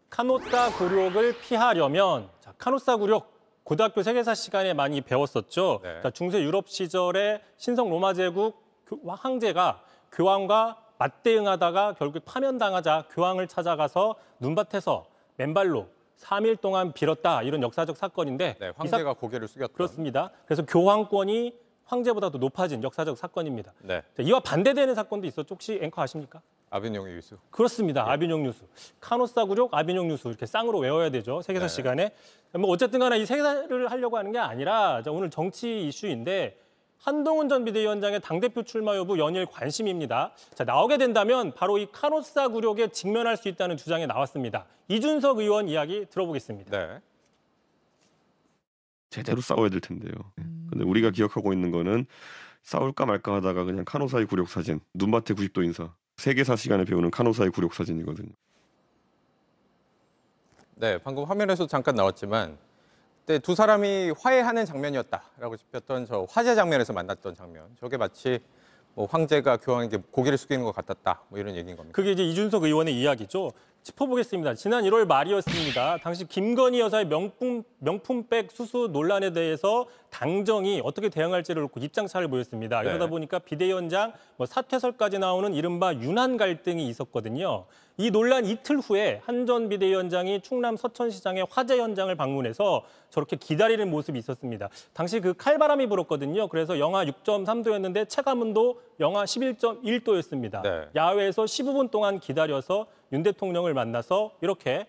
카노사 굴욕을 피하려면 카노사 굴욕 고등학교 세계사 시간에 많이 배웠었죠. 네. 중세 유럽 시절에 신성 로마 제국 황제가 교황과 맞대응하다가 결국 파면당하자 교황을 찾아가서 눈밭에서 맨발로 3일 동안 빌었다, 이런 역사적 사건인데 네, 황제가 고개를 숙였던. 그렇습니다. 그래서 교황권이 황제보다도 높아진 역사적 사건입니다. 네. 이와 반대되는 사건도 있었죠. 혹시 앵커 아십니까? 아비뇽의 유수. 그렇습니다. 아비뇽 유수. 카노사 굴욕, 아비뇽 유수 이렇게 쌍으로 외워야 되죠. 세계사 네. 시간에. 시간에. 어쨌든 간에 이 세계사를 하려고 하는 게 아니라 오늘 정치 이슈인데 한동훈 전 비대위원장의 당대표 출마 여부 연일 관심입니다. 나오게 된다면 바로 이 카노사 굴욕에 직면할 수 있다는 주장이 나왔습니다. 이준석 의원 이야기 들어보겠습니다. 네. 제대로 싸워야 될 텐데요. 근데 우리가 기억하고 있는 거는 싸울까 말까 하다가 그냥 카노사의 굴욕 사진, 눈밭의 90도 인사, 세계사 시간에 배우는 카노사의 굴욕 사진이거든요. 네, 방금 화면에서 잠깐 나왔지만 그때 두 사람이 화해하는 장면이었다라고 짚었던 저 화재 장면에서 만났던 장면. 저게 마치 뭐 황제가 교황에게 고개를 숙이는 것 같았다, 뭐 이런 얘기인 겁니다. 그게 이제 이준석 의원의 이야기죠. 짚어보겠습니다. 지난 1월 말이었습니다. 당시 김건희 여사의 명품백 수수 논란에 대해서 당정이 어떻게 대응할지를 놓고 입장차를 보였습니다. 네. 이러다 보니까 비대위원장 사퇴설까지 나오는 이른바 윤한 갈등이 있었거든요. 이 논란 이틀 후에 한 전 비대위원장이 충남 서천시장의 화재 현장을 방문해서 저렇게 기다리는 모습이 있었습니다. 당시 그 칼바람이 불었거든요. 그래서 영하 6.3도였는데 체감온도 영하 11.1도였습니다. 네. 야외에서 15분 동안 기다려서 윤 대통령을 만나서 이렇게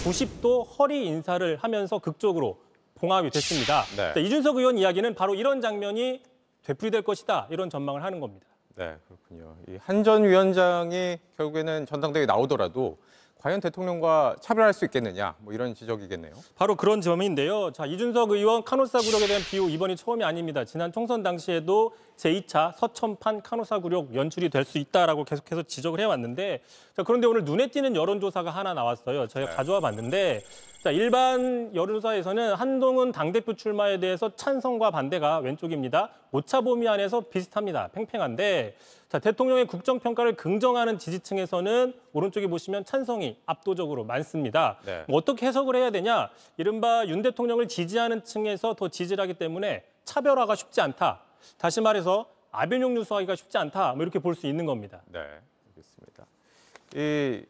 90도 허리 인사를 하면서 극적으로 봉합이 됐습니다. 네. 이준석 의원 이야기는 바로 이런 장면이 되풀이될 것이다, 이런 전망을 하는 겁니다. 네, 그렇군요. 이 한 전 위원장이 결국에는 전당대회에 나오더라도 과연 대통령과 차별할 수 있겠느냐, 뭐 이런 지적이겠네요. 바로 그런 점인데요. 이준석 의원 카노사 굴욕에 대한 비유 이번이 처음이 아닙니다. 지난 총선 당시에도 제2차 서천판 카노사 굴욕 연출이 될 수 있다라고 계속해서 지적을 해왔는데, 그런데 오늘 눈에 띄는 여론조사가 하나 나왔어요. 저희가 가져와 봤는데, 일반 여론조사에서는 한동훈 당대표 출마에 대해서 찬성과 반대가 왼쪽입니다. 오차범위 안에서 비슷합니다. 팽팽한데, 대통령의 국정평가를 긍정하는 지지층에서는 오른쪽에 보시면 찬성이 압도적으로 많습니다. 네. 어떻게 해석을 해야 되냐? 이른바 윤 대통령을 지지하는 층에서 더 지지를 하기 때문에 차별화가 쉽지 않다. 다시 말해서 아비뇽 유수하기가 쉽지 않다. 이렇게 볼 수 있는 겁니다. 네, 알겠습니다. 이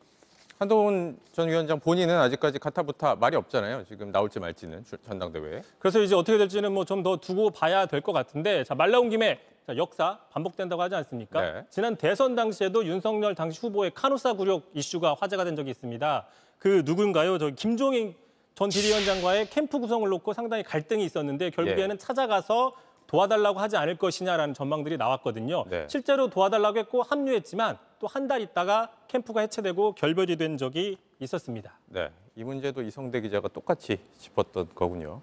한동훈 전 위원장 본인은 아직까지 가타부타 말이 없잖아요. 지금 나올지 말지는 전당대회에. 그래서 이제 어떻게 될지는 좀 더 두고 봐야 될 것 같은데, 말 나온 김에 역사 반복된다고 하지 않습니까? 네. 지난 대선 당시에도 윤석열 당시 후보의 카노사 굴욕 이슈가 화제가 된 적이 있습니다. 그 누군가요? 김종인 전 비대위원장과의 캠프 구성을 놓고 상당히 갈등이 있었는데 결국에는 찾아가서 도와달라고 하지 않을 것이냐라는 전망들이 나왔거든요. 네. 실제로 도와달라고 했고 합류했지만 또 한 달 있다가 캠프가 해체되고 결별이 된 적이 있었습니다. 네, 이 문제도 이성대 기자가 똑같이 짚었던 거군요.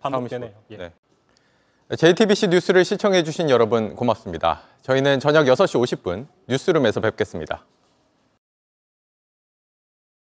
반복되네요. 예. 네. JTBC 뉴스를 시청해 주신 여러분 고맙습니다. 저희는 저녁 6시 50분 뉴스룸에서 뵙겠습니다.